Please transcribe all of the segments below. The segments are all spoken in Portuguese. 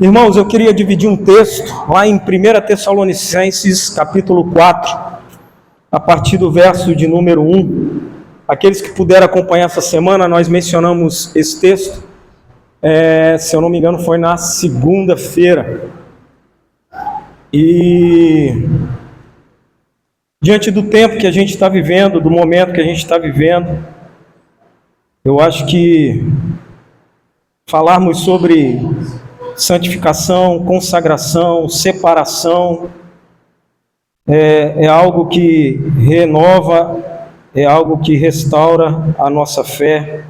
Irmãos, eu queria dividir um texto lá em 1 Tessalonicenses, capítulo 4, a partir do verso de número 1. Aqueles que puderam acompanhar essa semana, nós mencionamos esse texto, se eu não me engano, foi na segunda-feira. E diante do tempo que a gente está vivendo, do momento que a gente está vivendo, eu acho que falarmos sobre santificação, consagração, separação, é algo que renova, é algo que restaura a nossa fé,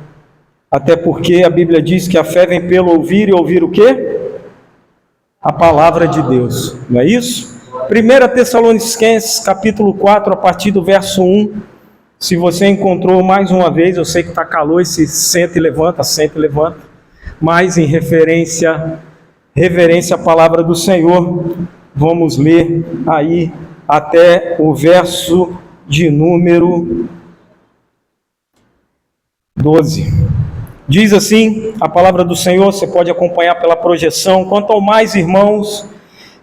até porque a Bíblia diz que a fé vem pelo ouvir, e ouvir o quê? A palavra de Deus, não é isso? 1 Tessalonicenses, capítulo 4, a partir do verso 1, se você encontrou mais uma vez, eu sei que está calor, esse senta e levanta, mas em reverência à palavra do Senhor, vamos ler aí até o verso de número 12. Diz assim a palavra do Senhor, você pode acompanhar pela projeção: quanto ao mais, irmãos,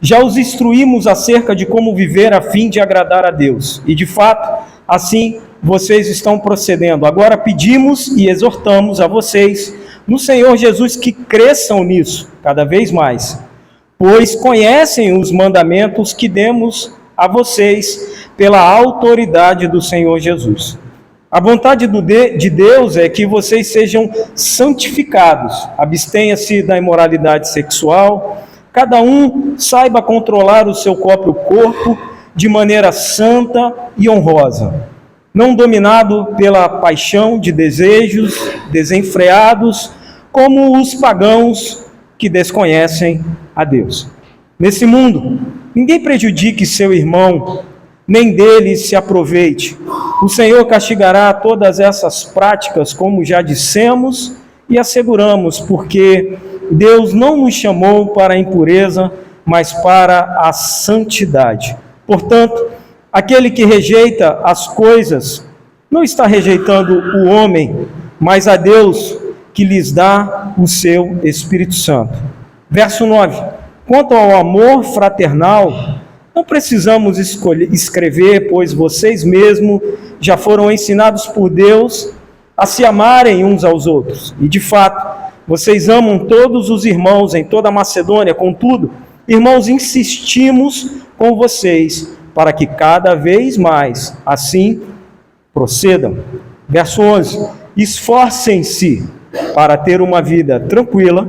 já os instruímos acerca de como viver a fim de agradar a Deus, e de fato, assim vocês estão procedendo. Agora pedimos e exortamos a vocês, no Senhor Jesus, que cresçam nisso cada vez mais, pois conhecem os mandamentos que demos a vocês pela autoridade do Senhor Jesus. A vontade de Deus é que vocês sejam santificados, abstenha-se da imoralidade sexual, cada um saiba controlar o seu próprio corpo de maneira santa e honrosa, não dominado pela paixão de desejos desenfreados, como os pagãos que desconhecem a Deus. Nesse mundo, ninguém prejudique seu irmão, nem dele se aproveite. O Senhor castigará todas essas práticas, como já dissemos e asseguramos, porque Deus não nos chamou para a impureza, mas para a santidade. Portanto, aquele que rejeita as coisas não está rejeitando o homem, mas a Deus, que lhes dá o seu Espírito Santo. Verso 9. Quanto ao amor fraternal, não precisamos escrever, pois vocês mesmos já foram ensinados por Deus a se amarem uns aos outros. E de fato, vocês amam todos os irmãos em toda a Macedônia. Contudo, irmãos, insistimos com vocês para que cada vez mais assim procedam. Verso 11. Esforcem-se para ter uma vida tranquila,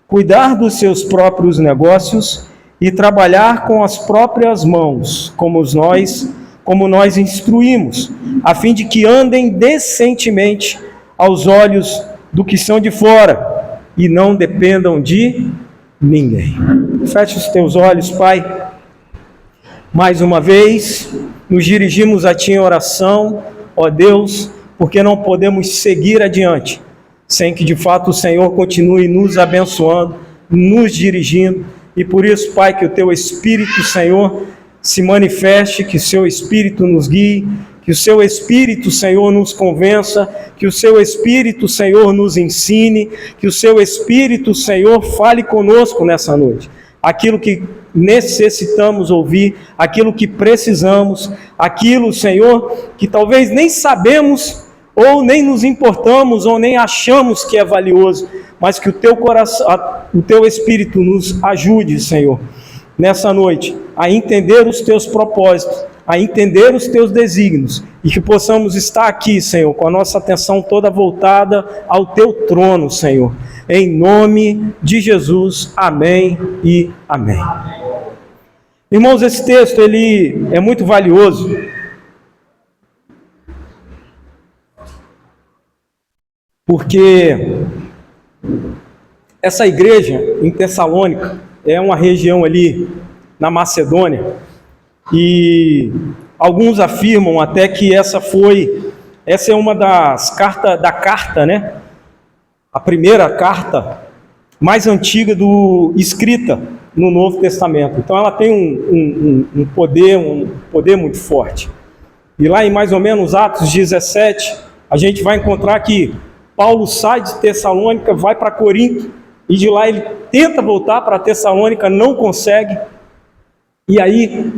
cuidar dos seus próprios negócios e trabalhar com as próprias mãos, como nós instruímos, a fim de que andem decentemente aos olhos do que são de fora e não dependam de ninguém. Feche os teus olhos, Pai. Mais uma vez, nos dirigimos a Ti em oração, ó Deus, porque não podemos seguir adiante sem que de fato o Senhor continue nos abençoando, nos dirigindo. E por isso, Pai, que o Teu Espírito, Senhor, se manifeste, que o Seu Espírito nos guie, que o Seu Espírito, Senhor, nos convença, que o Seu Espírito, Senhor, nos ensine, que o Seu Espírito, Senhor, fale conosco nessa noite. Aquilo que necessitamos ouvir, aquilo que precisamos, aquilo, Senhor, que talvez nem sabemos, ou nem nos importamos, ou nem achamos que é valioso, mas que o Teu coração, o Teu Espírito nos ajude, Senhor, nessa noite, a entender os Teus propósitos, a entender os Teus desígnios, e que possamos estar aqui, Senhor, com a nossa atenção toda voltada ao Teu trono, Senhor. Em nome de Jesus, amém e amém. Irmãos, esse texto, ele é muito valioso, porque essa igreja em Tessalônica é uma região ali na Macedônia, e alguns afirmam até que essa é uma das cartas, né? A primeira carta mais antiga escrita no Novo Testamento. Então ela tem um poder muito forte. E lá em mais ou menos Atos 17, a gente vai encontrar que Paulo sai de Tessalônica, vai para Corinto, e de lá ele tenta voltar para Tessalônica, não consegue, e aí,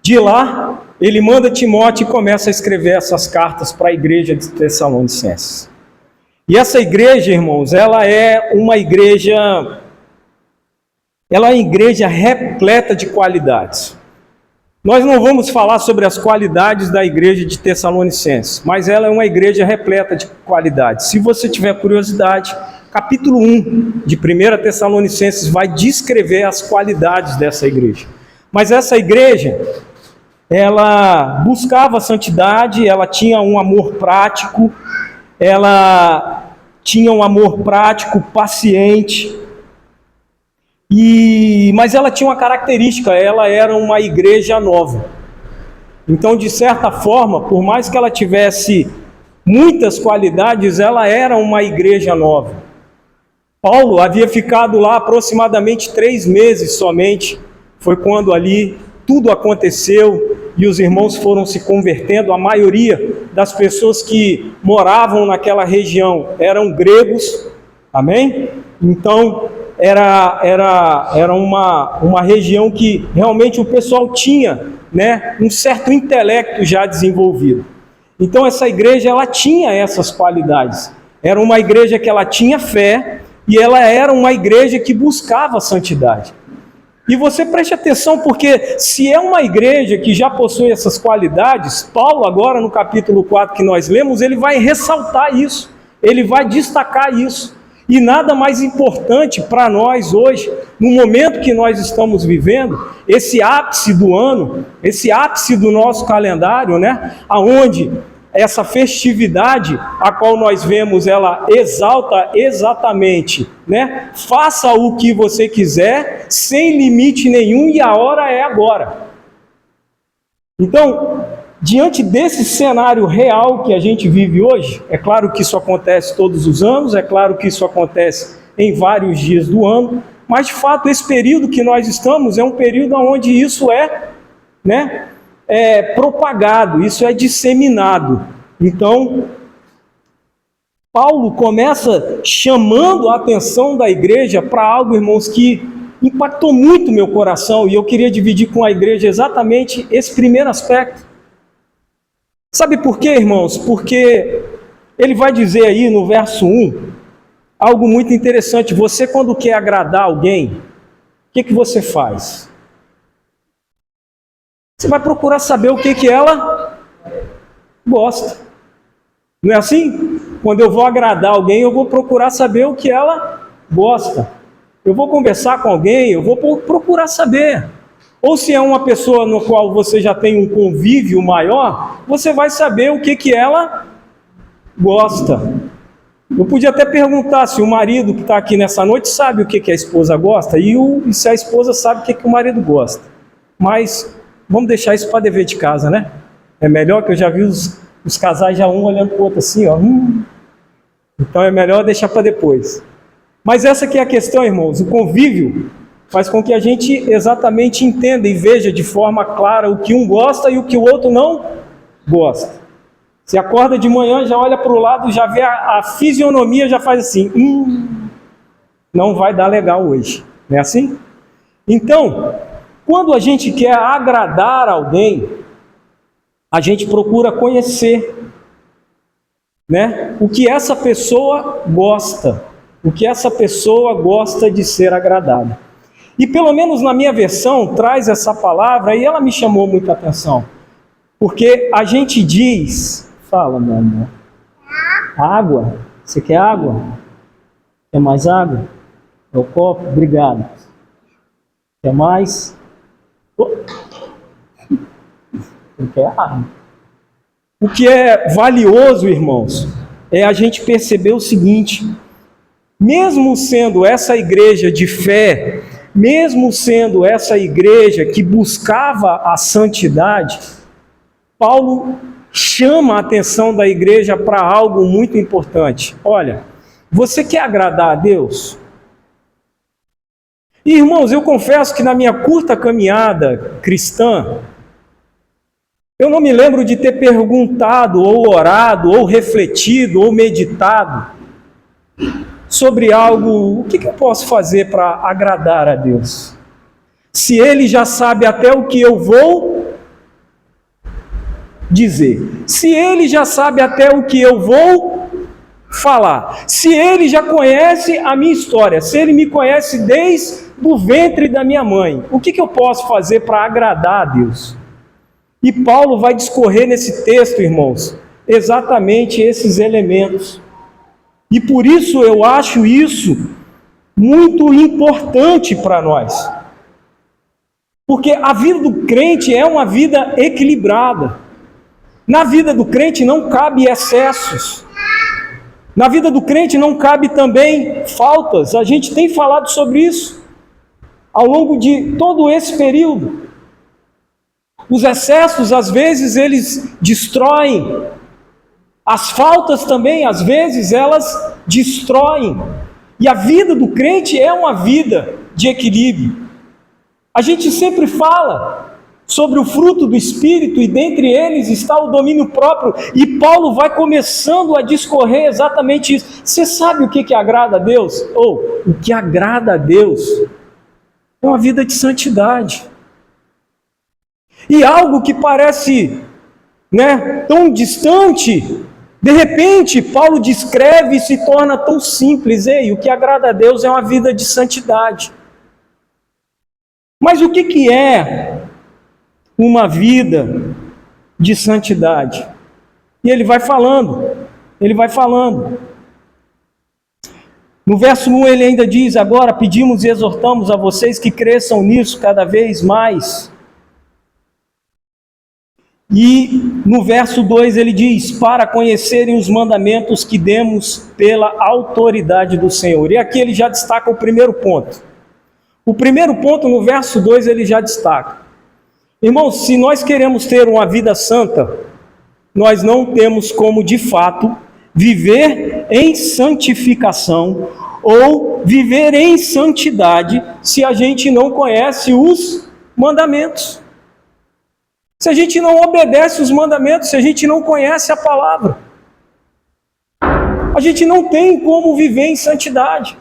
de lá, ele manda Timóteo e começa a escrever essas cartas para a igreja de Tessalonicenses. E essa igreja, irmãos, ela é uma igreja repleta de qualidades. Nós não vamos falar sobre as qualidades da igreja de Tessalonicenses, mas ela é uma igreja repleta de qualidades. Se você tiver curiosidade, capítulo 1 de 1 Tessalonicenses vai descrever as qualidades dessa igreja. Mas essa igreja, ela buscava a santidade, ela tinha um amor prático, paciente, mas ela tinha uma característica, ela era uma igreja nova. Então, de certa forma, por mais que ela tivesse muitas qualidades, ela era uma igreja nova. Paulo havia ficado lá aproximadamente 3 meses somente, foi quando ali tudo aconteceu e os irmãos foram se convertendo. A maioria das pessoas que moravam naquela região eram gregos, amém? Então, era uma região que realmente o pessoal tinha, né, um certo intelecto já desenvolvido. Então essa igreja, ela tinha essas qualidades. Era uma igreja que ela tinha fé e ela era uma igreja que buscava a santidade. E você preste atenção, porque se é uma igreja que já possui essas qualidades, Paulo agora no capítulo 4 que nós lemos, ele vai ressaltar isso, ele vai destacar isso. E nada mais importante para nós hoje, no momento que nós estamos vivendo, esse ápice do ano, esse ápice do nosso calendário, né? Aonde essa festividade, a qual nós vemos, ela exalta exatamente, né? Faça o que você quiser, sem limite nenhum, e a hora é agora. Então, diante desse cenário real que a gente vive hoje, é claro que isso acontece todos os anos, é claro que isso acontece em vários dias do ano, mas de fato esse período que nós estamos é um período onde isso é, né, propagado, isso é disseminado. Então, Paulo começa chamando a atenção da igreja para algo, irmãos, que impactou muito meu coração, e eu queria dividir com a igreja exatamente esse primeiro aspecto. Sabe por quê, irmãos? Porque ele vai dizer aí no verso 1, algo muito interessante. Você, quando quer agradar alguém, o que você faz? Você vai procurar saber o que ela gosta. Não é assim? Quando eu vou agradar alguém, eu vou procurar saber o que ela gosta. Eu vou conversar com alguém, eu vou procurar saber. Ou se é uma pessoa no qual você já tem um convívio maior, você vai saber o que ela gosta. Eu podia até perguntar se o marido que está aqui nessa noite sabe o que a esposa gosta, e se a esposa sabe o que o marido gosta. Mas vamos deixar isso para dever de casa, né? É melhor, que eu já vi os casais já um olhando para o outro assim, ó. Então é melhor deixar para depois. Mas essa que é a questão, irmãos. O convívio faz com que a gente exatamente entenda e veja de forma clara o que um gosta e o que o outro não gosta. Você acorda de manhã, já olha para o lado, já vê a fisionomia, já faz assim, não vai dar legal hoje. Não é assim? Então, quando a gente quer agradar alguém, a gente procura conhecer, né, o que essa pessoa gosta, o que essa pessoa gosta de ser agradada. E pelo menos na minha versão traz essa palavra e ela me chamou muita atenção. Porque a gente diz, fala meu amor, água, você quer água? Quer mais água? É o copo? Obrigado. Quer mais? Não quer água. O que é valioso, irmãos, é a gente perceber o seguinte: mesmo sendo essa igreja de fé, mesmo sendo essa igreja que buscava a santidade, Paulo chama a atenção da igreja para algo muito importante. Olha, você quer agradar a Deus? E, irmãos, eu confesso que na minha curta caminhada cristã, eu não me lembro de ter perguntado, ou orado, ou refletido, ou meditado sobre algo, o que eu posso fazer para agradar a Deus? Se Ele já sabe até o que eu vou dizer, se Ele já sabe até o que eu vou falar, se Ele já conhece a minha história, se Ele me conhece desde o ventre da minha mãe, o que eu posso fazer para agradar a Deus? E Paulo vai discorrer nesse texto, irmãos, exatamente esses elementos. E por isso eu acho isso muito importante para nós. Porque a vida do crente é uma vida equilibrada. Na vida do crente não cabe excessos. Na vida do crente não cabe também faltas. A gente tem falado sobre isso ao longo de todo esse período. Os excessos, às vezes, eles destroem. As faltas também, às vezes, elas destroem. E a vida do crente é uma vida de equilíbrio. A gente sempre fala sobre o fruto do Espírito, e dentre eles está o domínio próprio, e Paulo vai começando a discorrer exatamente isso. Você sabe o que agrada a Deus? O que agrada a Deus é uma vida de santidade. E algo que parece, tão distante, de repente Paulo descreve e se torna tão simples. O que agrada a Deus é uma vida de santidade. Mas o que é uma vida de santidade? E ele vai falando. No verso 1 ele ainda diz: agora pedimos e exortamos a vocês que cresçam nisso cada vez mais. E no verso 2 ele diz: para conhecerem os mandamentos que demos pela autoridade do Senhor. E aqui ele já destaca o primeiro ponto. O primeiro ponto, no verso 2, ele já destaca. Irmãos, se nós queremos ter uma vida santa, nós não temos como, de fato, viver em santificação ou viver em santidade se a gente não conhece os mandamentos. Se a gente não obedece os mandamentos, se a gente não conhece a palavra, a gente não tem como viver em santidade.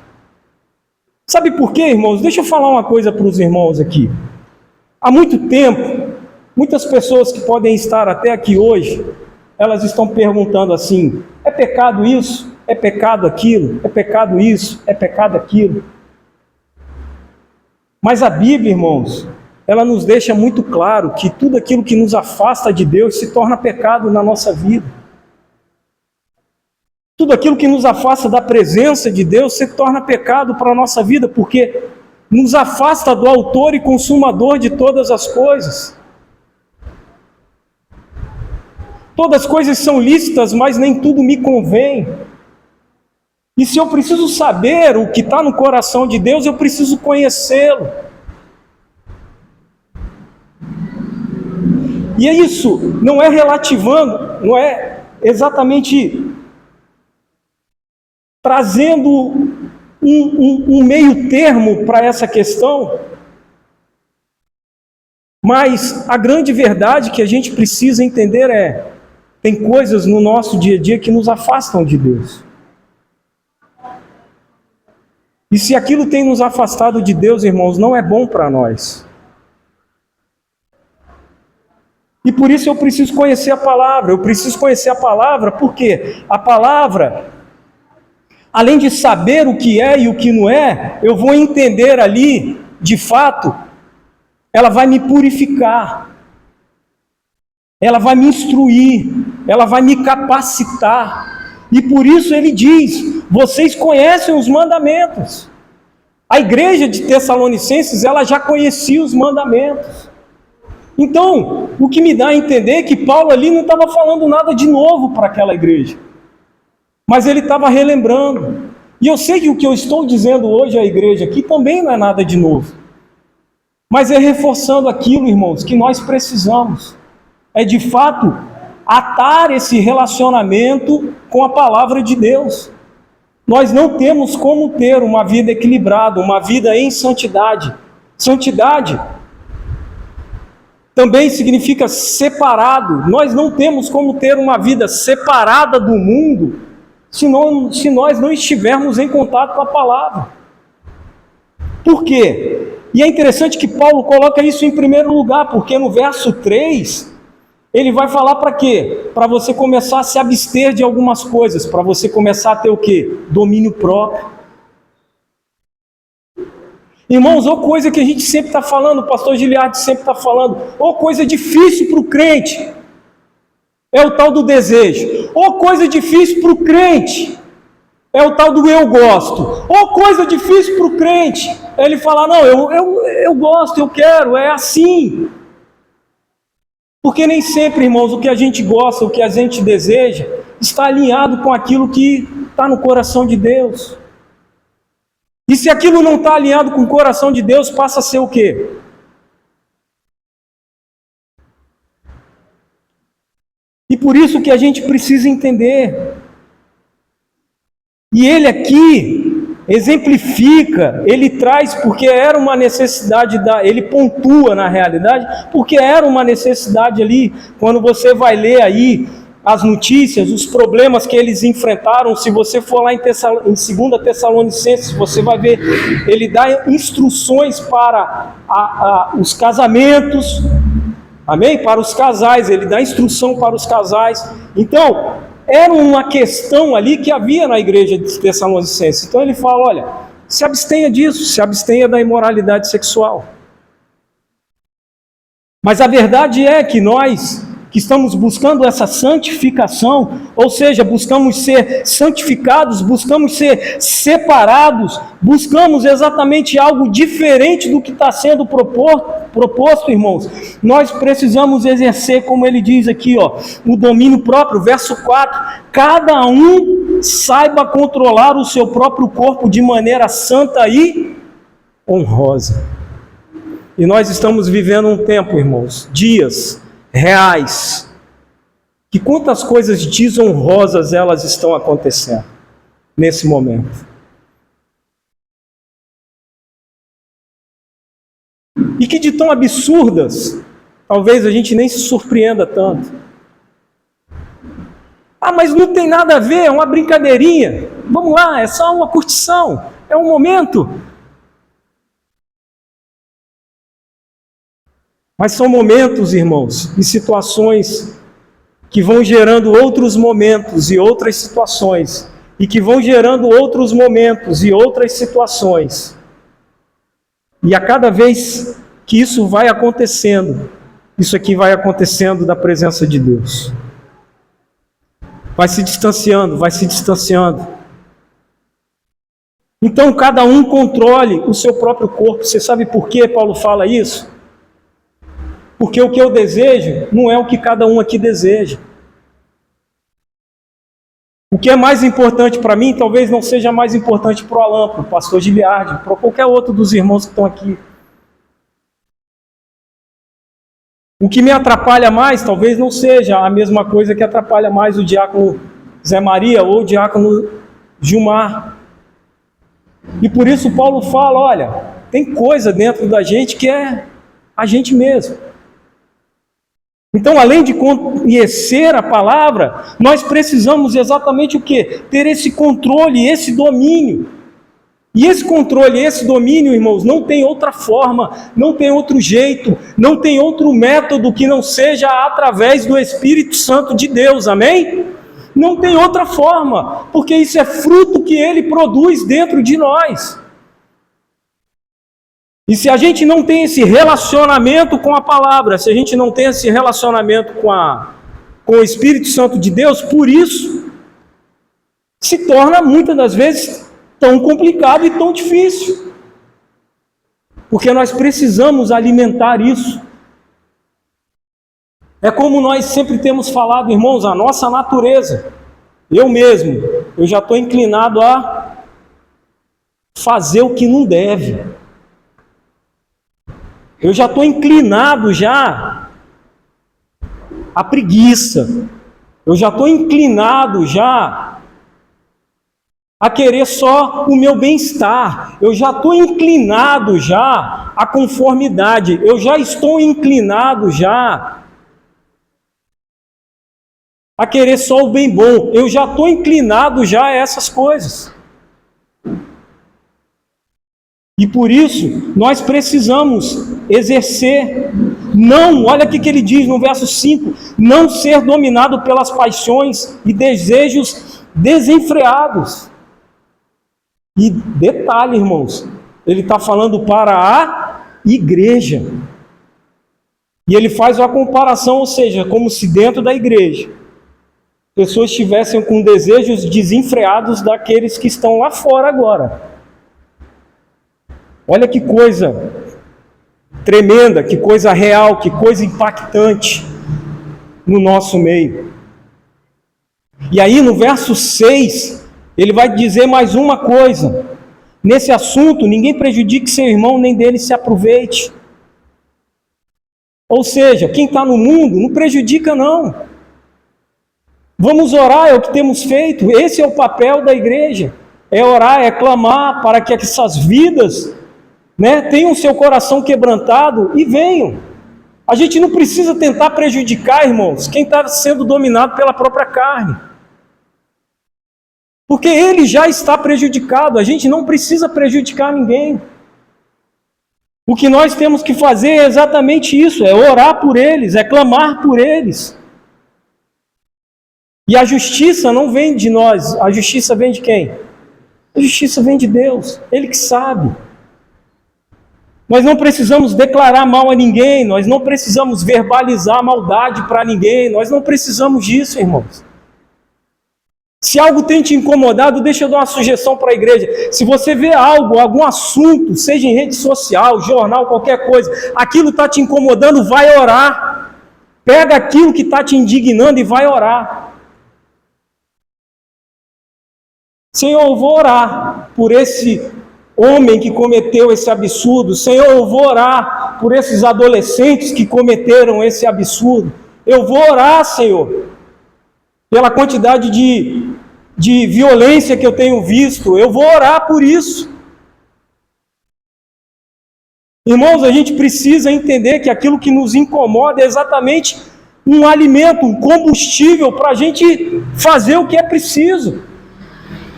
Sabe por quê, irmãos? Deixa eu falar uma coisa para os irmãos aqui. Há muito tempo, muitas pessoas que podem estar até aqui hoje, elas estão perguntando assim: é pecado isso? É pecado aquilo? É pecado isso? É pecado aquilo? Mas a Bíblia, irmãos, ela nos deixa muito claro que tudo aquilo que nos afasta de Deus se torna pecado na nossa vida. Tudo aquilo que nos afasta da presença de Deus se torna pecado para a nossa vida, porque nos afasta do autor e consumador de todas as coisas. Todas as coisas são lícitas, mas nem tudo me convém. E se eu preciso saber o que está no coração de Deus, eu preciso conhecê-lo. E é isso, não é relativando, não é exatamente trazendo um meio termo para essa questão, mas a grande verdade que a gente precisa entender é: tem coisas no nosso dia a dia que nos afastam de Deus. E se aquilo tem nos afastado de Deus, irmãos, não é bom para nós. E por isso eu preciso conhecer a palavra. Eu preciso conhecer a palavra porque a palavra, além de saber o que é e o que não é, eu vou entender ali, de fato, ela vai me purificar, ela vai me instruir, ela vai me capacitar. E por isso ele diz: vocês conhecem os mandamentos. A igreja de Tessalonicenses, ela já conhecia os mandamentos. Então, o que me dá a entender é que Paulo ali não estava falando nada de novo para aquela igreja, mas ele estava relembrando. E eu sei que o que eu estou dizendo hoje à igreja aqui também não é nada de novo, mas é reforçando aquilo, irmãos, que nós precisamos. É de fato atar esse relacionamento com a palavra de Deus. Nós não temos como ter uma vida equilibrada, uma vida em santidade. Santidade também significa separado. Nós não temos como ter uma vida separada do mundo se nós não estivermos em contato com a palavra. Por quê? E é interessante que Paulo coloca isso em primeiro lugar, porque no verso 3, ele vai falar para quê? Para você começar a se abster de algumas coisas, para você começar a ter o quê? Domínio próprio. Irmãos, ou coisa que a gente sempre está falando, o pastor Giliardi sempre está falando, ou coisa difícil para o crente, é o tal do desejo. Ou coisa difícil para o crente, é o tal do eu gosto. Ou coisa difícil para o crente, é ele falar, não, eu gosto, eu quero, é assim. Porque nem sempre, irmãos, o que a gente gosta, o que a gente deseja, está alinhado com aquilo que está no coração de Deus. E se aquilo não está alinhado com o coração de Deus, passa a ser o quê? E por isso que a gente precisa entender. E ele aqui exemplifica, ele traz, porque era uma necessidade, ele pontua na realidade, porque era uma necessidade ali, quando você vai ler aí as notícias, os problemas que eles enfrentaram. Se você for lá em 2 Tessalonicenses, você vai ver, ele dá instruções para os casamentos, amém? Para os casais, ele dá instrução para os casais. Então, era uma questão ali que havia na igreja de Tessalonicenses. Então ele fala, olha, se abstenha disso, se abstenha da imoralidade sexual. Mas a verdade é que nós que estamos buscando essa santificação, ou seja, buscamos ser santificados, buscamos ser separados, buscamos exatamente algo diferente do que está sendo proposto, irmãos. Nós precisamos exercer, como ele diz aqui, ó, o domínio próprio, verso 4, cada um saiba controlar o seu próprio corpo de maneira santa e honrosa. E nós estamos vivendo um tempo, irmãos, dias reais, que quantas coisas desonrosas elas estão acontecendo nesse momento. E que de tão absurdas, talvez a gente nem se surpreenda tanto. Ah, mas não tem nada a ver, é uma brincadeirinha. Vamos lá, é só uma curtição, é um momento. Mas são momentos, irmãos, e situações que vão gerando outros momentos e outras situações, e que vão gerando outros momentos e outras situações. E a cada vez que isso vai acontecendo, isso aqui vai acontecendo da presença de Deus. Vai se distanciando, vai se distanciando. Então cada um controle o seu próprio corpo. Você sabe por que Paulo fala isso? Porque o que eu desejo não é o que cada um aqui deseja. O que é mais importante para mim, talvez não seja mais importante para o Alan, para o pastor Giliardi, para qualquer outro dos irmãos que estão aqui. O que me atrapalha mais, talvez não seja a mesma coisa que atrapalha mais o diácono Zé Maria ou o diácono Gilmar. E por isso Paulo fala, olha, tem coisa dentro da gente que é a gente mesmo. Então, além de conhecer a palavra, nós precisamos exatamente o quê? Ter esse controle, esse domínio. E esse controle, esse domínio, irmãos, não tem outra forma, não tem outro jeito, não tem outro método que não seja através do Espírito Santo de Deus, amém? Não tem outra forma, porque isso é fruto que Ele produz dentro de nós. E se a gente não tem esse relacionamento com a palavra, se a gente não tem esse relacionamento com o Espírito Santo de Deus, por isso se torna muitas das vezes tão complicado e tão difícil. Porque nós precisamos alimentar isso. É como nós sempre temos falado, irmãos, a nossa natureza. Eu mesmo, eu já estou inclinado a fazer o que não deve. Eu já estou inclinado já à preguiça. Eu já estou inclinado já a querer só o meu bem-estar. Eu já estou inclinado já à conformidade. Eu já estou inclinado já a querer só o bem bom. Eu já estou inclinado já a essas coisas. E por isso, nós precisamos exercer, olha o que ele diz no verso 5, não ser dominado pelas paixões e desejos desenfreados. E detalhe, irmãos, ele está falando para a igreja. E ele faz uma comparação, ou seja, como se dentro da igreja pessoas estivessem com desejos desenfreados daqueles que estão lá fora agora. Olha que coisa tremenda, que coisa real, que coisa impactante no nosso meio. E aí no verso 6, ele vai dizer mais uma coisa. Nesse assunto, ninguém prejudique seu irmão, nem dele se aproveite. Ou seja, quem está no mundo, não prejudica não. Vamos orar, é o que temos feito. Esse é o papel da igreja. É orar, é clamar para que essas vidas tenham seu coração quebrantado e venham. A gente não precisa tentar prejudicar, irmãos, quem está sendo dominado pela própria carne. Porque ele já está prejudicado, a gente não precisa prejudicar ninguém. O que nós temos que fazer é exatamente isso, é orar por eles, é clamar por eles. E a justiça não vem de nós, a justiça vem de quem? A justiça vem de Deus, Ele que sabe. Nós não precisamos declarar mal a ninguém, nós não precisamos verbalizar maldade para ninguém, nós não precisamos disso, irmãos. Se algo tem te incomodado, deixa eu dar uma sugestão para a igreja. Se você vê algo, algum assunto, seja em rede social, jornal, qualquer coisa, aquilo está te incomodando, vai orar. Pega aquilo que está te indignando e vai orar. Senhor, eu vou orar por esse homem que cometeu esse absurdo. Senhor, eu vou orar por esses adolescentes que cometeram esse absurdo. Eu vou orar, Senhor, pela quantidade de violência que eu tenho visto. Eu vou orar por isso. Irmãos, a gente precisa entender que aquilo que nos incomoda é exatamente um alimento, um combustível para a gente fazer o que é preciso.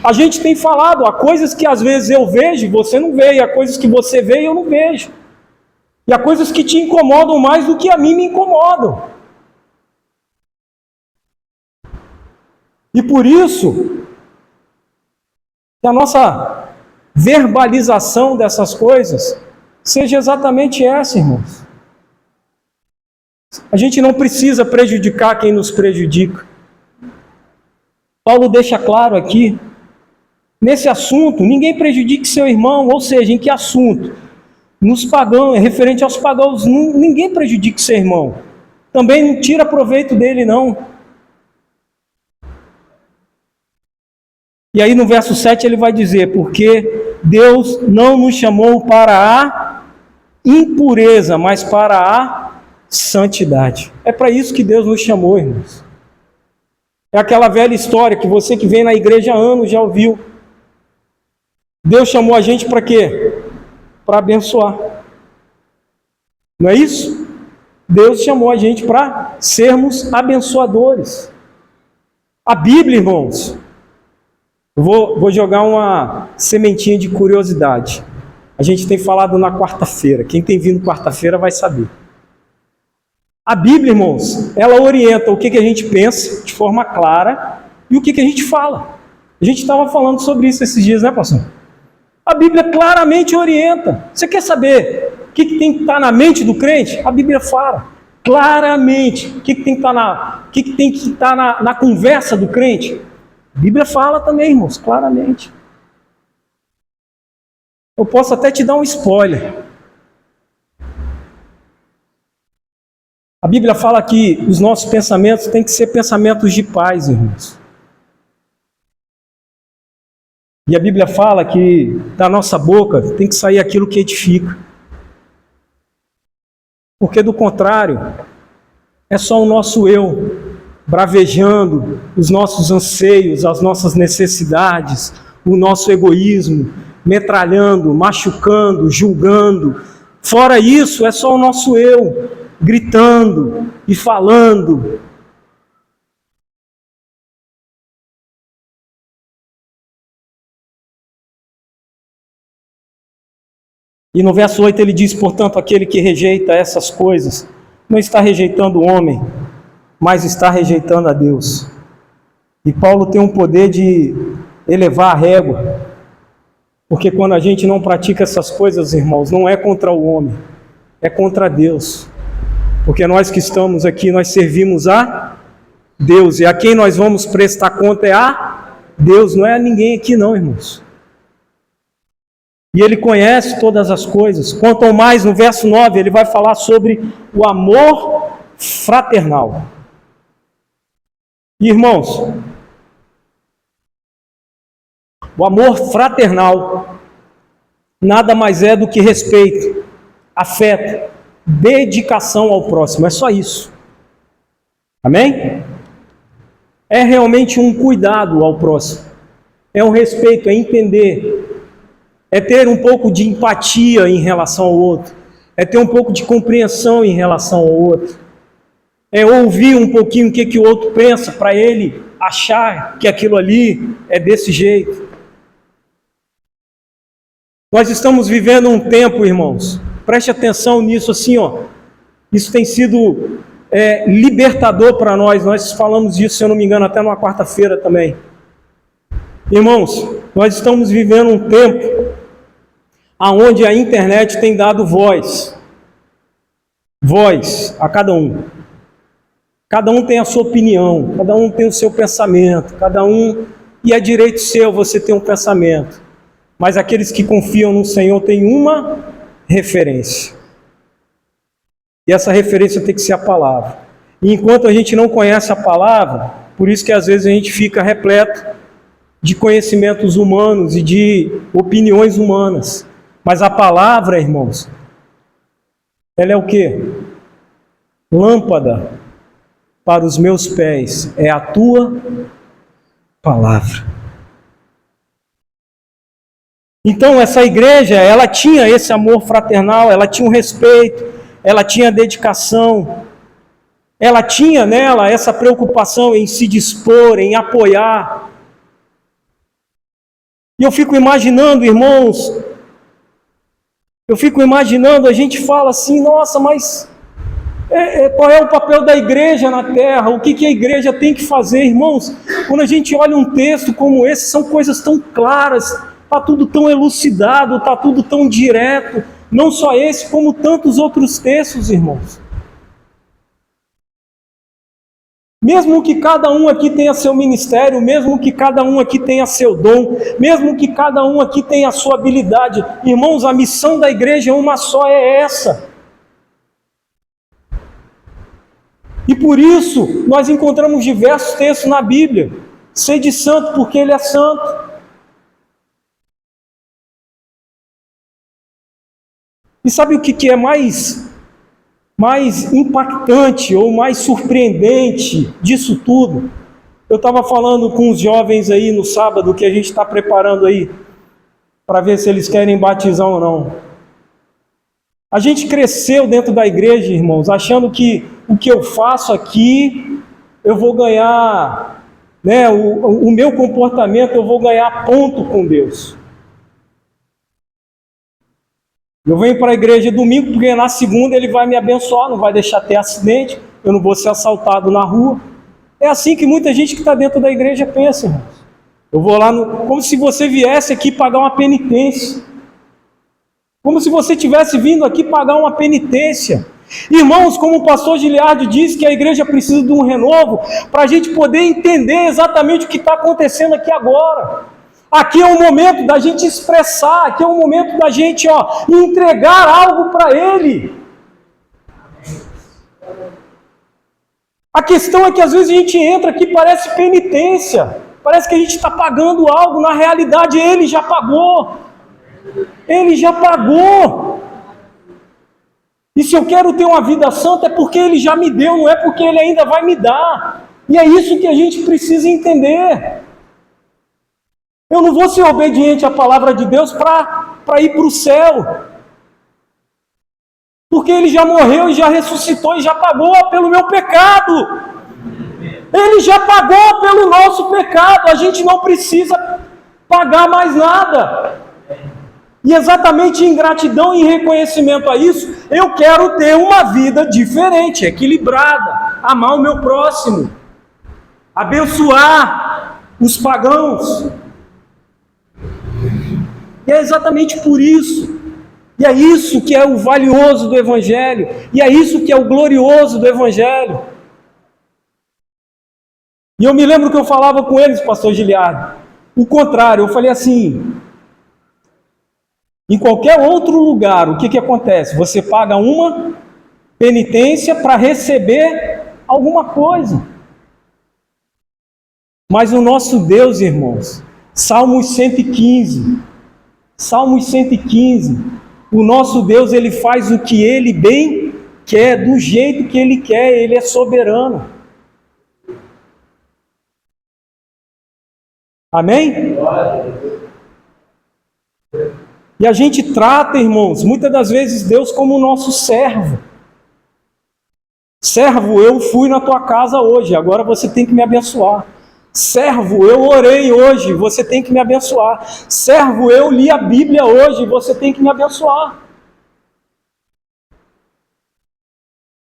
A gente tem falado, há coisas que às vezes eu vejo e você não vê, e há coisas que você vê e eu não vejo. E há coisas que te incomodam mais do que a mim me incomodam. E por isso, que a nossa verbalização dessas coisas seja exatamente essa, irmãos. A gente não precisa prejudicar quem nos prejudica. Paulo deixa claro aqui, nesse assunto, ninguém prejudique seu irmão, ou seja, em que assunto? Nos pagãos, referente aos pagãos, ninguém prejudique seu irmão. Também não tira proveito dele, não. E aí no verso 7 ele vai dizer, porque Deus não nos chamou para a impureza, mas para a santidade. É para isso que Deus nos chamou, irmãos. É aquela velha história que você que vem na igreja há anos já ouviu. Deus chamou a gente para quê? Para abençoar. Não é isso? Deus chamou a gente para sermos abençoadores. A Bíblia, irmãos, eu vou jogar uma sementinha de curiosidade. A gente tem falado na quarta-feira. Quem tem vindo quarta-feira vai saber. A Bíblia, irmãos, ela orienta o que a gente pensa de forma clara e o que a gente fala. A gente estava falando sobre isso esses dias, né, pastor? A Bíblia claramente orienta. Você quer saber o que tem que estar na mente do crente? A Bíblia fala claramente o que tem que estar na conversa do crente. A Bíblia fala também, irmãos, claramente. Eu posso até te dar um spoiler. A Bíblia fala que os nossos pensamentos têm que ser pensamentos de paz, irmãos. E a Bíblia fala que da nossa boca tem que sair aquilo que edifica. Porque do contrário, é só o nosso eu bravejando os nossos anseios, as nossas necessidades, o nosso egoísmo, metralhando, machucando, julgando. Fora isso, é só o nosso eu gritando e falando. E no verso 8 ele diz: portanto, aquele que rejeita essas coisas não está rejeitando o homem, mas está rejeitando a Deus. E Paulo tem um poder de elevar a régua, porque quando a gente não pratica essas coisas, irmãos, não é contra o homem, é contra Deus. Porque nós que estamos aqui, nós servimos a Deus, e a quem nós vamos prestar conta é a Deus, não é a ninguém aqui não, irmãos. E ele conhece todas as coisas. Quanto ao mais, no verso 9, ele vai falar sobre o amor fraternal. Irmãos, o amor fraternal nada mais é do que respeito, afeto, dedicação ao próximo. É só isso. Amém? É realmente um cuidado ao próximo. É um respeito, é entender. É ter um pouco de empatia em relação ao outro. É ter um pouco de compreensão em relação ao outro. É ouvir um pouquinho o que o outro pensa, para ele achar que aquilo ali é desse jeito. Nós estamos vivendo um tempo, irmãos, preste atenção nisso assim, ó. Isso tem sido libertador para nós. Nós falamos disso, se eu não me engano, até numa quarta-feira também. Irmãos, nós estamos vivendo um tempo aonde a internet tem dado voz a cada um. Cada um tem a sua opinião, cada um tem o seu pensamento, e é direito seu você ter um pensamento. Mas aqueles que confiam no Senhor têm uma referência. E essa referência tem que ser a palavra. E enquanto a gente não conhece a palavra, por isso que às vezes a gente fica repleto de conhecimentos humanos e de opiniões humanas. Mas a palavra, irmãos, ela é o quê? Lâmpada para os meus pés é a tua palavra. Então essa igreja, ela tinha esse amor fraternal, ela tinha um respeito, ela tinha dedicação, ela tinha nela essa preocupação em se dispor, em apoiar. E eu fico imaginando, irmãos, a gente fala assim, nossa, mas qual é o papel da igreja na terra? O que a igreja tem que fazer? Irmãos, quando a gente olha um texto como esse, são coisas tão claras, está tudo tão elucidado, está tudo tão direto, não só esse, como tantos outros textos, irmãos. Mesmo que cada um aqui tenha seu ministério, mesmo que cada um aqui tenha seu dom, mesmo que cada um aqui tenha a sua habilidade, irmãos, a missão da igreja uma só, é essa. E por isso, nós encontramos diversos textos na Bíblia. Sede santo, porque Ele é santo. E sabe o que é mais impactante ou mais surpreendente disso tudo? Eu estava falando com os jovens aí no sábado, que a gente está preparando aí, para ver se eles querem batizar ou não. A gente cresceu dentro da igreja, irmãos, achando que o que eu faço aqui, eu vou ganhar, né, o meu comportamento, eu vou ganhar ponto com Deus. Eu venho para a igreja domingo, porque na segunda Ele vai me abençoar, não vai deixar ter acidente, eu não vou ser assaltado na rua. É assim que muita gente que está dentro da igreja pensa, irmãos. Eu vou lá, como se você viesse aqui pagar uma penitência. Como se você tivesse vindo aqui pagar uma penitência. Irmãos, como o pastor Giliardi diz, que a igreja precisa de um renovo, para a gente poder entender exatamente o que está acontecendo aqui agora. Aqui é o momento da gente expressar, aqui é o momento da gente entregar algo para Ele. A questão é que às vezes a gente entra aqui, parece penitência, parece que a gente está pagando algo, na realidade Ele já pagou. Ele já pagou. E se eu quero ter uma vida santa é porque Ele já me deu, não é porque Ele ainda vai me dar. E é isso que a gente precisa entender. Eu não vou ser obediente à palavra de Deus para ir para o céu. Porque Ele já morreu e já ressuscitou e já pagou pelo meu pecado. Ele já pagou pelo nosso pecado. A gente não precisa pagar mais nada. E exatamente em gratidão e reconhecimento a isso, eu quero ter uma vida diferente, equilibrada, amar o meu próximo, abençoar os pagãos. E é exatamente por isso. E é isso que é o valioso do Evangelho. E é isso que é o glorioso do Evangelho. E eu me lembro que eu falava com eles, pastor Giliardo, o contrário, eu falei assim, em qualquer outro lugar, o que acontece? Você paga uma penitência para receber alguma coisa. Mas o nosso Deus, irmãos, Salmos 115, o nosso Deus, ele faz o que ele bem quer, do jeito que ele quer, ele é soberano. Amém? E a gente trata, irmãos, muitas das vezes Deus como o nosso servo. Servo, eu fui na tua casa hoje, agora você tem que me abençoar. Servo, eu orei hoje, você tem que me abençoar. Servo, eu li a Bíblia hoje, você tem que me abençoar.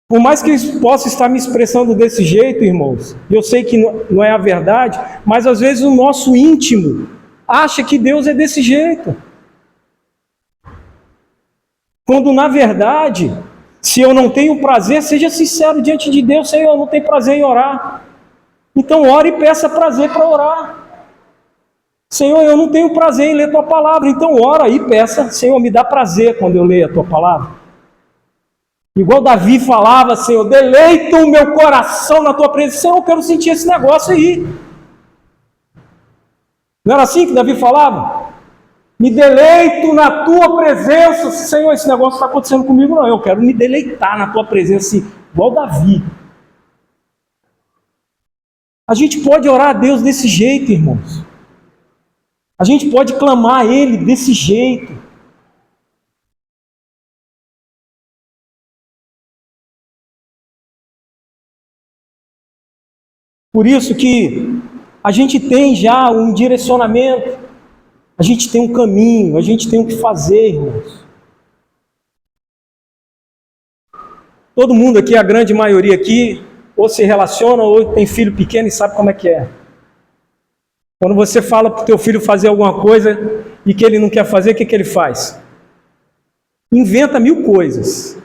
Por mais que eu possa estar me expressando desse jeito, irmãos, eu sei que não é a verdade, mas às vezes o nosso íntimo acha que Deus é desse jeito. Quando na verdade, se eu não tenho prazer, seja sincero diante de Deus, Senhor, eu não tenho prazer em orar. Então ore e peça prazer para orar. Senhor, eu não tenho prazer em ler tua palavra, então ora e peça, Senhor, me dá prazer quando eu leio a tua palavra. Igual Davi falava, Senhor, deleita o meu coração na tua presença. Senhor, eu quero sentir esse negócio aí. Não era assim que Davi falava? Me deleito na tua presença. Senhor, esse negócio está acontecendo comigo, não. Eu quero me deleitar na tua presença, assim, igual Davi. A gente pode orar a Deus desse jeito, irmãos. A gente pode clamar a Ele desse jeito. Por isso que a gente tem já um direcionamento, a gente tem um caminho, a gente tem o que fazer, irmãos. Todo mundo aqui, a grande maioria aqui, ou se relaciona ou tem filho pequeno e sabe como é que é. Quando você fala para o teu filho fazer alguma coisa e que ele não quer fazer, o que ele faz? Inventa 1000 coisas.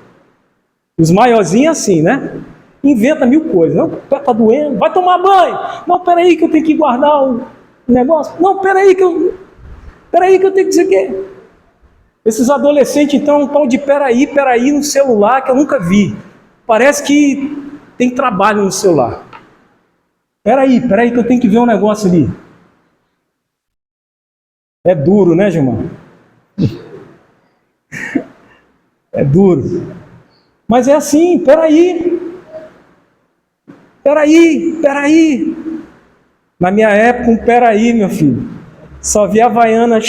Os maiorzinhos assim, né? Inventa 1000 coisas. Não, o pé está doendo, vai tomar banho. Não, peraí que eu tenho que guardar o negócio. Não, peraí que eu tenho que dizer o quê? Esses adolescentes, então, estão de peraí no celular que eu nunca vi. Parece que tem trabalho no celular. Peraí que eu tenho que ver um negócio ali. É duro, né, Gilmar? É duro. Mas é assim, peraí. Na minha época, um peraí, meu filho. Só via a Havaiana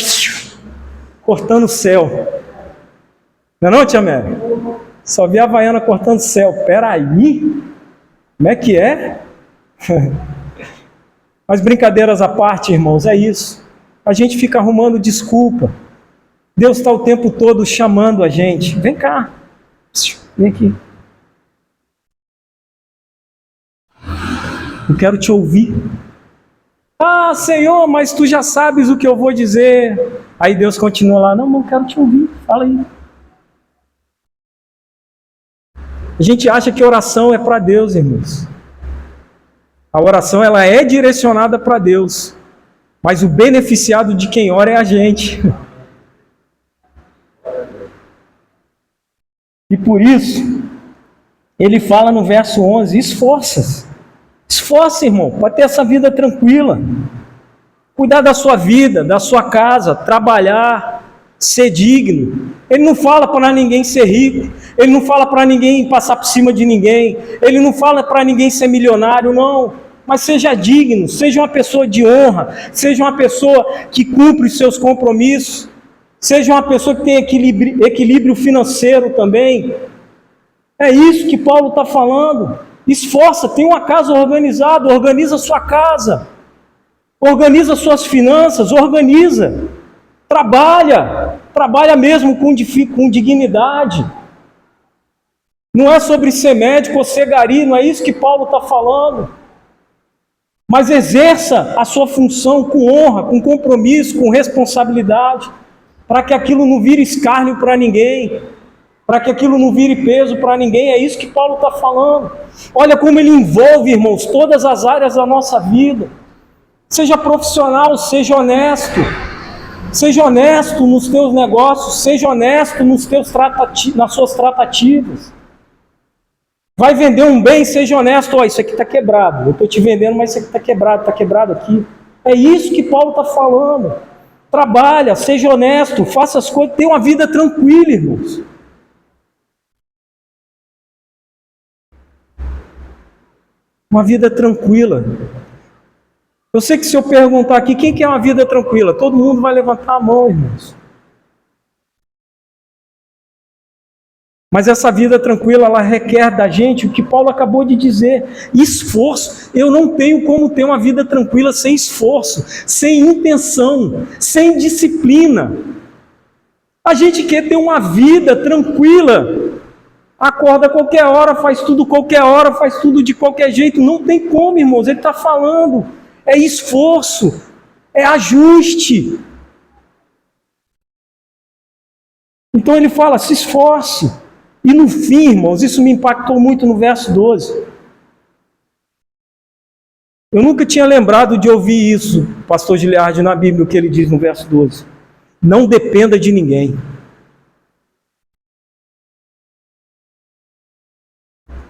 cortando o céu. Não é não, tia Mary? Só via a Havaiana cortando o céu. Peraí? Como é que é? Mas brincadeiras à parte, irmãos, é isso. A gente fica arrumando desculpa. Deus está o tempo todo chamando a gente. Vem cá. Vem aqui. Eu quero te ouvir. Ah, Senhor, mas tu já sabes o que eu vou dizer. Aí Deus continua lá. Não, eu quero te ouvir. Fala aí. A gente acha que oração é para Deus, irmãos. A oração ela é direcionada para Deus. Mas o beneficiado de quem ora é a gente. E por isso, ele fala no verso 11, esforça-se. Esforça, irmão, para ter essa vida tranquila. Cuidar da sua vida, da sua casa, trabalhar, ser digno. Ele não fala para ninguém ser rico. Ele não fala para ninguém passar por cima de ninguém. Ele não fala para ninguém ser milionário, não. Mas seja digno, seja uma pessoa de honra, seja uma pessoa que cumpre os seus compromissos, seja uma pessoa que tem equilíbrio financeiro também. É isso que Paulo está falando. Esforça, tem uma casa organizada, organiza a sua casa, organiza suas finanças, organiza. Trabalha mesmo com dignidade. Não é sobre ser médico ou ser gari, não é isso que Paulo está falando. Mas exerça a sua função com honra, com compromisso, com responsabilidade, para que aquilo não vire escárnio para ninguém, para que aquilo não vire peso para ninguém. É isso que Paulo está falando. Olha como ele envolve, irmãos, todas as áreas da nossa vida. Seja profissional, seja honesto. Seja honesto nos teus negócios, seja honesto nas suas tratativas. Vai vender um bem, seja honesto. Isso aqui está quebrado. Eu estou te vendendo, mas isso aqui está quebrado aqui. É isso que Paulo está falando. Trabalha, seja honesto, faça as coisas, tenha uma vida tranquila, irmãos. Uma vida tranquila. Eu sei que se eu perguntar aqui, quem quer uma vida tranquila? Todo mundo vai levantar a mão, irmãos. Mas essa vida tranquila, ela requer da gente o que Paulo acabou de dizer: esforço. Eu não tenho como ter uma vida tranquila sem esforço, sem intenção, sem disciplina. A gente quer ter uma vida tranquila. Acorda a qualquer hora, faz tudo qualquer hora, faz tudo de qualquer jeito. Não tem como, irmãos. Ele está falando. É esforço, é ajuste. Então ele fala, se esforce. E no fim, irmãos, isso me impactou muito no verso 12. Eu nunca tinha lembrado de ouvir isso, pastor Giliardi, na Bíblia, o que ele diz no verso 12. Não dependa de ninguém.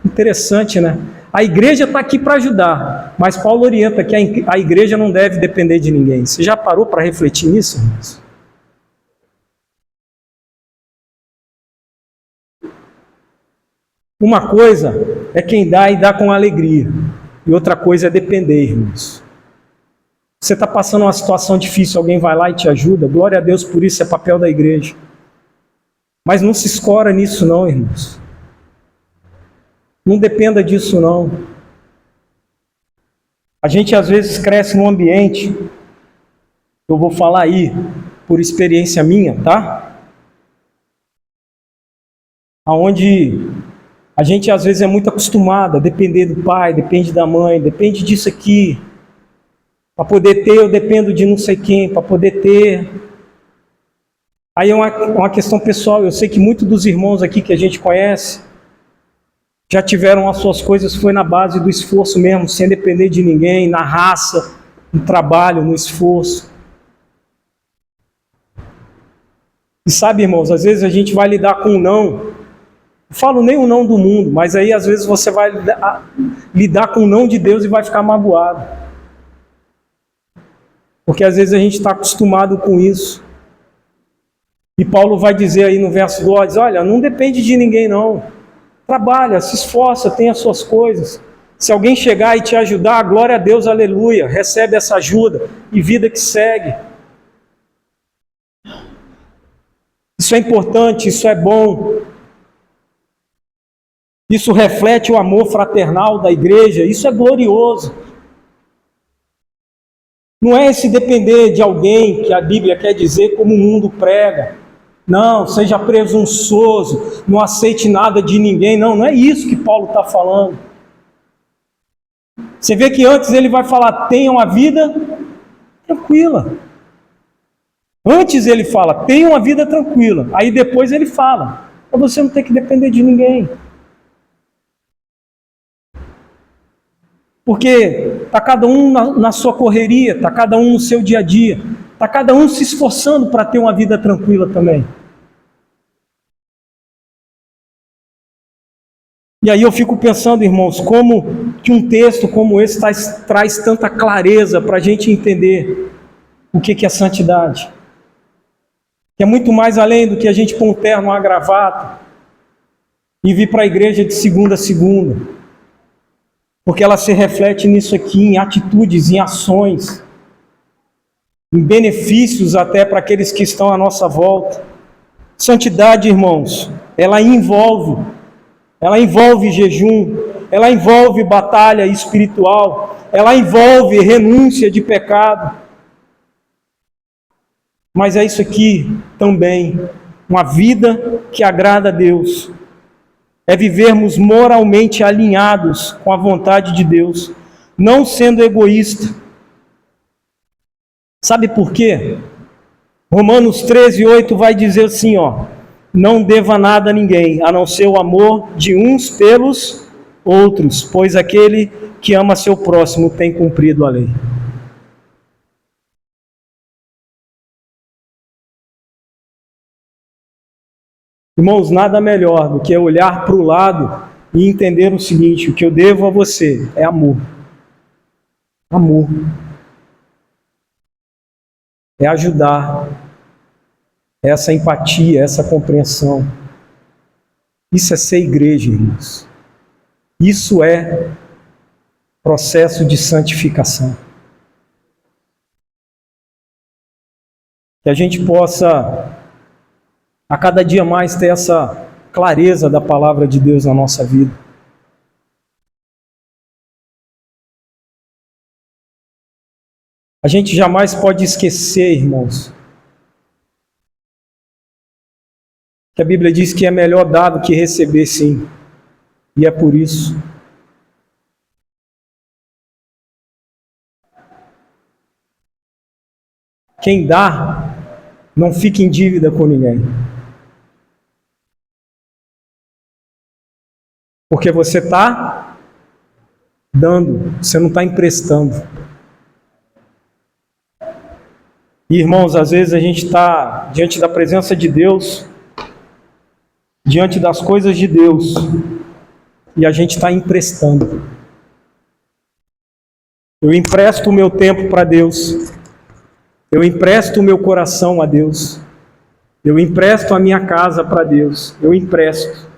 Interessante, né? A igreja está aqui para ajudar, mas Paulo orienta que a igreja não deve depender de ninguém. Você já parou para refletir nisso, irmãos? Uma coisa é quem dá e dá com alegria, e outra coisa é depender, irmãos. Você está passando uma situação difícil, alguém vai lá e te ajuda, glória a Deus por isso, é papel da igreja. Mas não se escora nisso não, irmãos. Não dependa disso não. A gente às vezes cresce num ambiente, eu vou falar aí por experiência minha, tá? Aonde a gente às vezes é muito acostumado a depender do pai, depende da mãe, depende disso aqui. Para poder ter, eu dependo de não sei quem, para poder ter. Aí é uma questão pessoal, eu sei que muitos dos irmãos aqui que a gente conhece, já tiveram as suas coisas, foi na base do esforço mesmo, sem depender de ninguém, na raça, no trabalho, no esforço. E sabe, irmãos, às vezes a gente vai lidar com um não. Não falo nem o não do mundo, mas aí às vezes você vai lidar com o não de Deus e vai ficar magoado. Porque às vezes a gente está acostumado com isso. E Paulo vai dizer aí no verso 12, olha, não depende de ninguém não. Trabalha, se esforça, tem as suas coisas. Se alguém chegar e te ajudar, glória a Deus, aleluia. Recebe essa ajuda e vida que segue. Isso é importante, isso é bom. Isso reflete o amor fraternal da igreja, isso é glorioso. Não é esse depender de alguém que a Bíblia quer dizer como o mundo prega. Não, seja presunçoso, não aceite nada de ninguém. Não é isso que Paulo está falando. Você vê que antes ele vai falar, tenha uma vida tranquila. Antes ele fala, tenha uma vida tranquila. Aí depois ele fala, para você não ter que depender de ninguém. Porque está cada um na sua correria, está cada um no seu dia a dia. Está cada um se esforçando para ter uma vida tranquila também. E aí eu fico pensando, irmãos, como que um texto como esse traz tanta clareza para a gente entender o que é santidade. Que é muito mais além do que a gente pôr um terno, uma gravata e vir para a igreja de segunda a segunda. Porque ela se reflete nisso aqui, em atitudes, em ações, em benefícios até para aqueles que estão à nossa volta. Santidade, irmãos, ela envolve jejum, ela envolve batalha espiritual, ela envolve renúncia de pecado. Mas é isso aqui também, uma vida que agrada a Deus. É vivermos moralmente alinhados com a vontade de Deus, não sendo egoísta. Sabe por quê? Romanos 13:8 vai dizer assim, não deva nada a ninguém, a não ser o amor de uns pelos outros, pois aquele que ama seu próximo tem cumprido a lei. Irmãos, nada melhor do que olhar para o lado e entender o seguinte: o que eu devo a você é amor. Amor. É ajudar. É essa empatia, essa compreensão. Isso é ser igreja, irmãos. Isso é processo de santificação. Que a gente possa a cada dia mais ter essa clareza da palavra de Deus na nossa vida. A gente jamais pode esquecer, irmãos, que a Bíblia diz que é melhor dar do que receber, sim. E é por isso. Quem dá, não fica em dívida com ninguém. Porque você está dando, você não está emprestando. E, irmãos, às vezes a gente está diante da presença de Deus, diante das coisas de Deus, e a gente está emprestando. Eu empresto o meu tempo para Deus, eu empresto o meu coração a Deus, eu empresto a minha casa para Deus, eu empresto.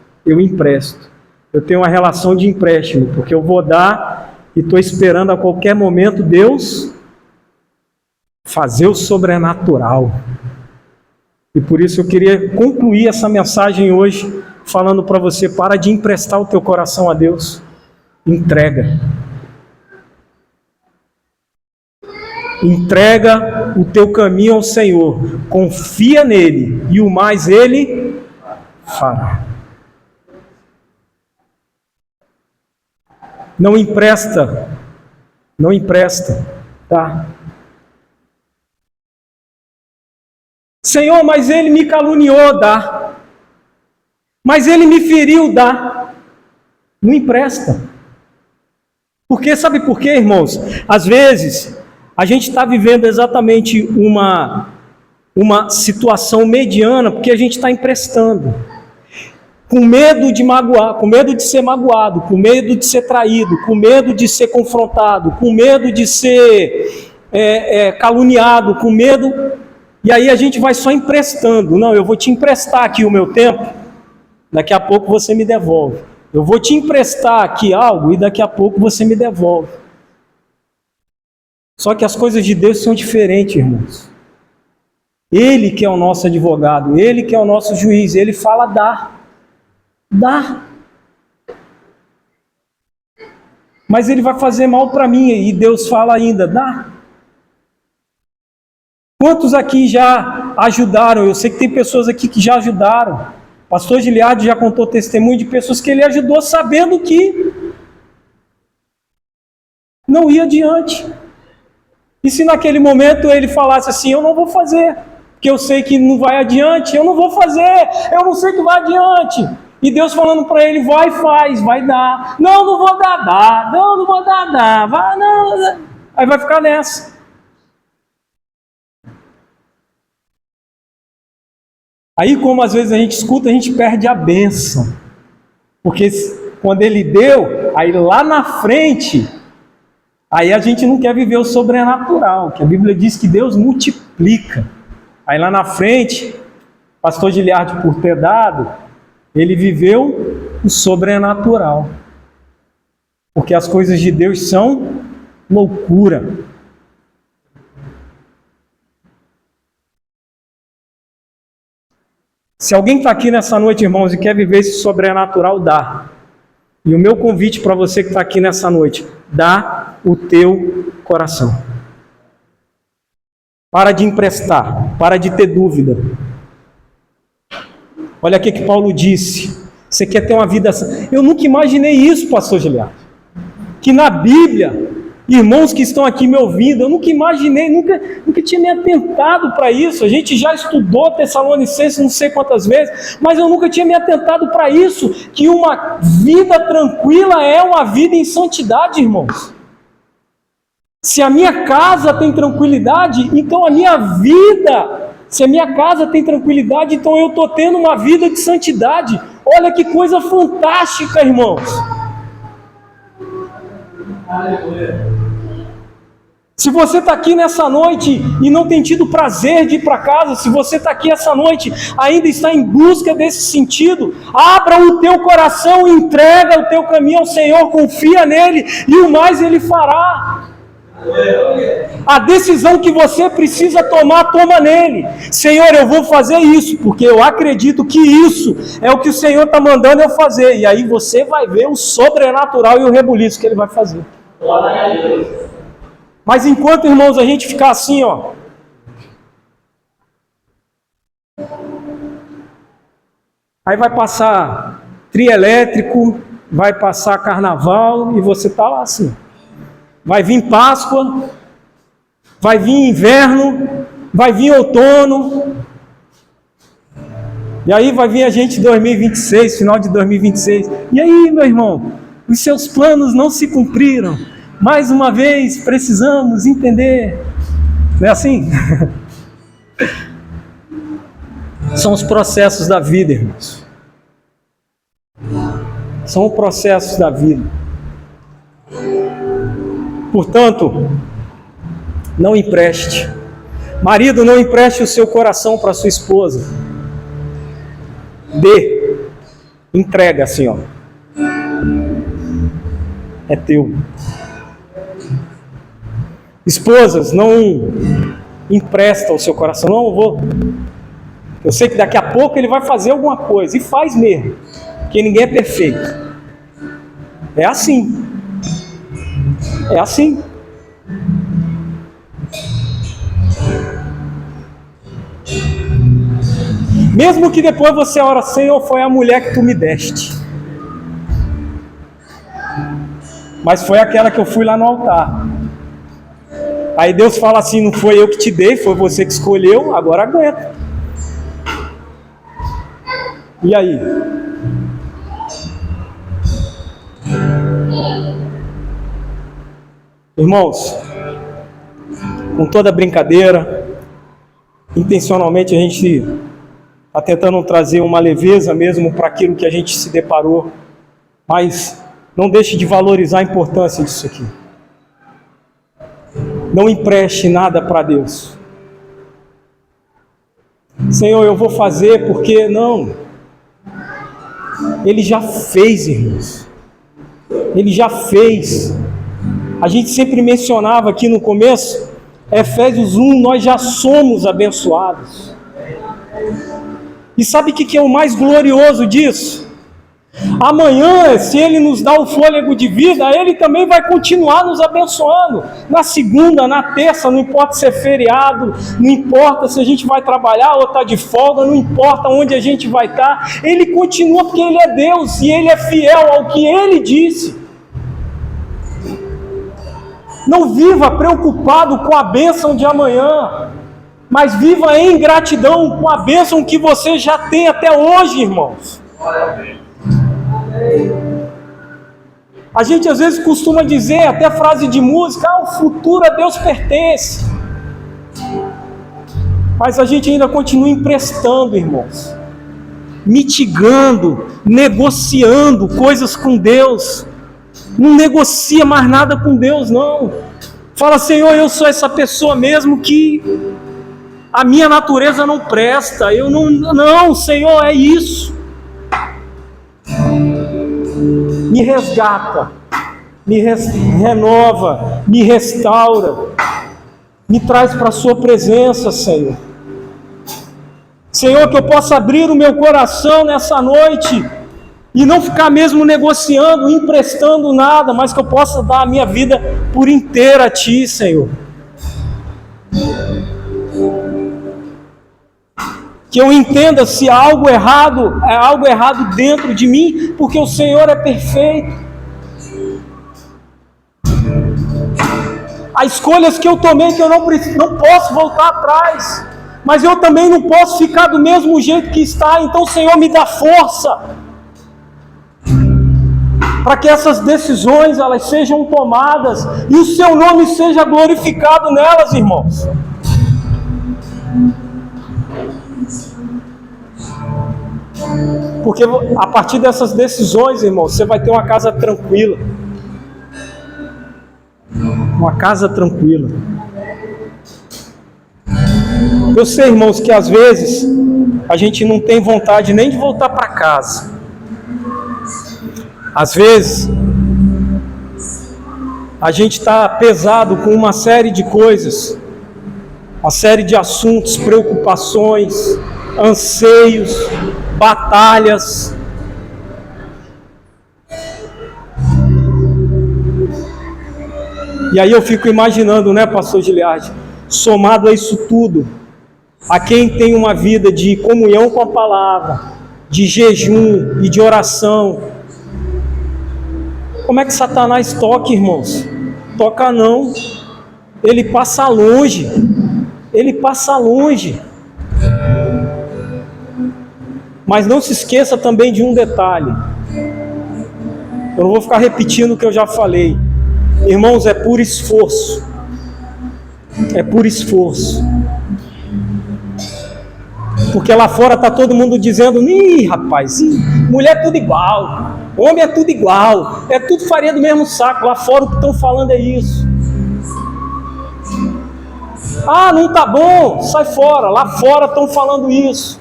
Eu tenho uma relação de empréstimo, porque eu vou dar e estou esperando a qualquer momento Deus fazer o sobrenatural. E por isso eu queria concluir essa mensagem hoje falando para você: para de emprestar o teu coração a Deus. Entrega. Entrega o teu caminho ao Senhor. Confia nele e o mais Ele fará. Não empresta, tá? Senhor, mas ele me caluniou, dá. Mas ele me feriu, dá. Não empresta. Porque, sabe por quê, irmãos? Às vezes, a gente está vivendo exatamente uma situação mediana, porque a gente está emprestando. Com medo de magoar, com medo de ser magoado, com medo de ser traído, com medo de ser confrontado, com medo de ser caluniado, com medo. E aí a gente vai só emprestando. Não, eu vou te emprestar aqui o meu tempo, daqui a pouco você me devolve. Eu vou te emprestar aqui algo e daqui a pouco você me devolve. Só que as coisas de Deus são diferentes, irmãos. Ele que é o nosso advogado, Ele que é o nosso juiz, Ele fala dá. Dá. Mas ele vai fazer mal para mim, e Deus fala ainda, dá. Quantos aqui já ajudaram? Eu sei que tem pessoas aqui que já ajudaram. O pastor Giliardi já contou testemunho de pessoas que ele ajudou sabendo que não ia adiante. E se naquele momento ele falasse assim, eu não vou fazer, porque eu sei que não vai adiante, eu não vou fazer, eu não sei que vai adiante. E Deus falando para ele, vai, faz, vai dar. Não, não vou dar, dá. Não, não vou dar, dá. Vai, não. Aí vai ficar nessa. Aí, como às vezes a gente escuta, a gente perde a bênção. Porque quando ele deu, aí lá na frente, aí a gente não quer viver o sobrenatural, que a Bíblia diz que Deus multiplica. Aí lá na frente, pastor Giliardi, por ter dado, ele viveu o sobrenatural. Porque as coisas de Deus são loucura. Se alguém está aqui nessa noite, irmãos, e quer viver esse sobrenatural, dá. E o meu convite para você que está aqui nessa noite, dá o teu coração. Para de emprestar. Para de ter dúvida. Olha o que Paulo disse. Você quer ter uma vida... Eu nunca imaginei isso, pastor Giliardo. Que na Bíblia, irmãos que estão aqui me ouvindo, eu nunca imaginei, nunca tinha me atentado para isso. A gente já estudou Tessalonicenses não sei quantas vezes, mas eu nunca tinha me atentado para isso, que uma vida tranquila é uma vida em santidade, irmãos. Se a minha casa tem tranquilidade, então a minha vida... Se a minha casa tem tranquilidade, então eu estou tendo uma vida de santidade. Olha que coisa fantástica, irmãos. Se você está aqui nessa noite e não tem tido prazer de ir para casa, se você está aqui essa noite ainda está em busca desse sentido, abra o teu coração, entrega o teu caminho ao Senhor, confia nele e o mais Ele fará. A decisão que você precisa tomar, toma nele. Senhor, eu vou fazer isso, porque eu acredito que isso é o que o Senhor está mandando eu fazer. E aí você vai ver o sobrenatural e o rebuliço que Ele vai fazer. Mas enquanto, irmãos, a gente ficar assim, ó, aí vai passar trio elétrico, vai passar carnaval e você está lá assim. Vai vir Páscoa, vai vir inverno, vai vir outono, e aí vai vir a gente 2026, final de 2026. E aí, meu irmão, os seus planos não se cumpriram. Mais uma vez, precisamos entender. Não é assim? São os processos da vida, irmãos. São os processos da vida. Portanto, não empreste. Marido, não empreste o seu coração para sua esposa. Dê. Entrega assim, ó. É teu. Esposas, não empresta o seu coração. Não, eu sei que daqui a pouco ele vai fazer alguma coisa. E faz mesmo. Porque ninguém é perfeito. É assim. É assim. Mesmo que depois você ora, Senhor, foi a mulher que tu me deste. Mas foi aquela que eu fui lá no altar. Aí Deus fala assim, não foi eu que te dei, foi você que escolheu, agora aguenta. E aí? Irmãos, com toda brincadeira, intencionalmente a gente está tentando trazer uma leveza mesmo para aquilo que a gente se deparou, mas não deixe de valorizar a importância disso aqui. Não empreste nada para Deus. Senhor, eu vou fazer porque não. Ele já fez, irmãos. Ele já fez. A gente sempre mencionava aqui no começo, Efésios 1, nós já somos abençoados. E sabe o que é o mais glorioso disso? Amanhã, se Ele nos dá o fôlego de vida, Ele também vai continuar nos abençoando. Na segunda, na terça, não importa se é feriado, não importa se a gente vai trabalhar ou está de folga, não importa onde a gente vai estar, Ele continua porque Ele é Deus e Ele é fiel ao que Ele disse. Não viva preocupado com a bênção de amanhã, mas viva em gratidão com a bênção que você já tem até hoje, irmãos. A gente às vezes costuma dizer, até frase de música, o futuro a Deus pertence. Mas a gente ainda continua emprestando, irmãos, mitigando, negociando coisas com Deus. Não negocia mais nada com Deus, não. Fala, Senhor, eu sou essa pessoa mesmo que a minha natureza não presta. Eu não, Senhor, é isso. Me resgata, me renova, me restaura, me traz para a sua presença, Senhor. Senhor, que eu possa abrir o meu coração nessa noite e não ficar mesmo negociando, emprestando nada, mas que eu possa dar a minha vida por inteira a Ti, Senhor. Que eu entenda se há algo errado, é algo errado dentro de mim, porque o Senhor é perfeito. Há escolhas que eu tomei que eu não posso voltar atrás, mas eu também não posso ficar do mesmo jeito que está. Então o Senhor me dá força para que essas decisões elas sejam tomadas e o seu nome seja glorificado nelas, irmãos. Porque a partir dessas decisões, irmãos, você vai ter uma casa tranquila. Uma casa tranquila. Eu sei, irmãos, que às vezes a gente não tem vontade nem de voltar para casa. Às vezes a gente está pesado com uma série de coisas, uma série de assuntos, preocupações, anseios, batalhas. E aí eu fico imaginando, né, pastor Giliardi, somado a isso tudo, a quem tem uma vida de comunhão com a palavra, de jejum e de oração, como é que Satanás toca, irmãos? Toca não. Ele passa longe. Ele passa longe. Mas não se esqueça também de um detalhe. Eu não vou ficar repetindo o que eu já falei. Irmãos, é por esforço. É por esforço. Porque lá fora está todo mundo dizendo: ih, rapaz, mulher é tudo igual, homem é tudo igual, é tudo farinha do mesmo saco. Lá fora o que estão falando é isso. Ah, não tá bom, sai fora. Lá fora estão falando isso.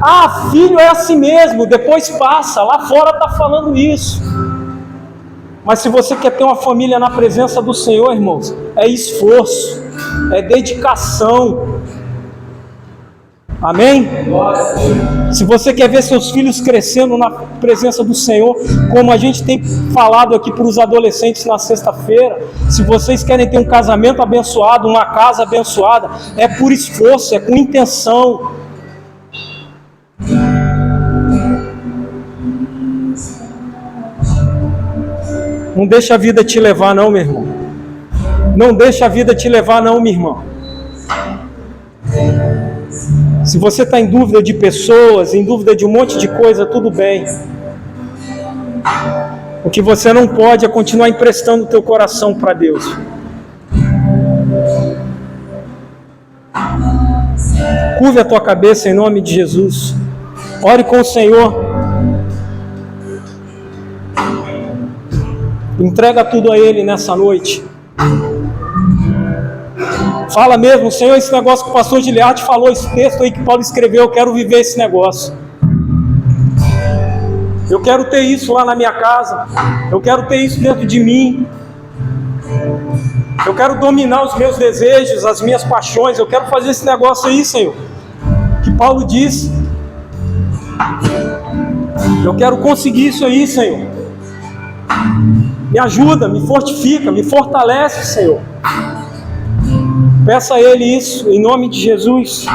Ah, filho é assim mesmo, depois passa. Lá fora está falando isso. Mas se você quer ter uma família na presença do Senhor, irmãos, é esforço, é dedicação. Amém? Se você quer ver seus filhos crescendo na presença do Senhor, como a gente tem falado aqui para os adolescentes na sexta-feira, se vocês querem ter um casamento abençoado, uma casa abençoada, é por esforço, é com intenção. Não deixa a vida te levar não, meu irmão. Não deixa a vida te levar não, minha irmã. Se você está em dúvida de pessoas, em dúvida de um monte de coisa, tudo bem. O que você não pode é continuar emprestando o teu coração para Deus. Curve a tua cabeça em nome de Jesus. Ore com o Senhor. Entrega tudo a Ele nessa noite. Fala mesmo: Senhor, esse negócio que o pastor Giliardi falou, esse texto aí que Paulo escreveu, eu quero viver esse negócio. Eu quero ter isso lá na minha casa. Eu quero ter isso dentro de mim. Eu quero dominar os meus desejos, as minhas paixões. Eu quero fazer esse negócio aí, Senhor, que Paulo disse. Eu quero conseguir isso aí, Senhor. Me ajuda, me fortifica, me fortalece, Senhor. Peça a Ele isso, em nome de Jesus.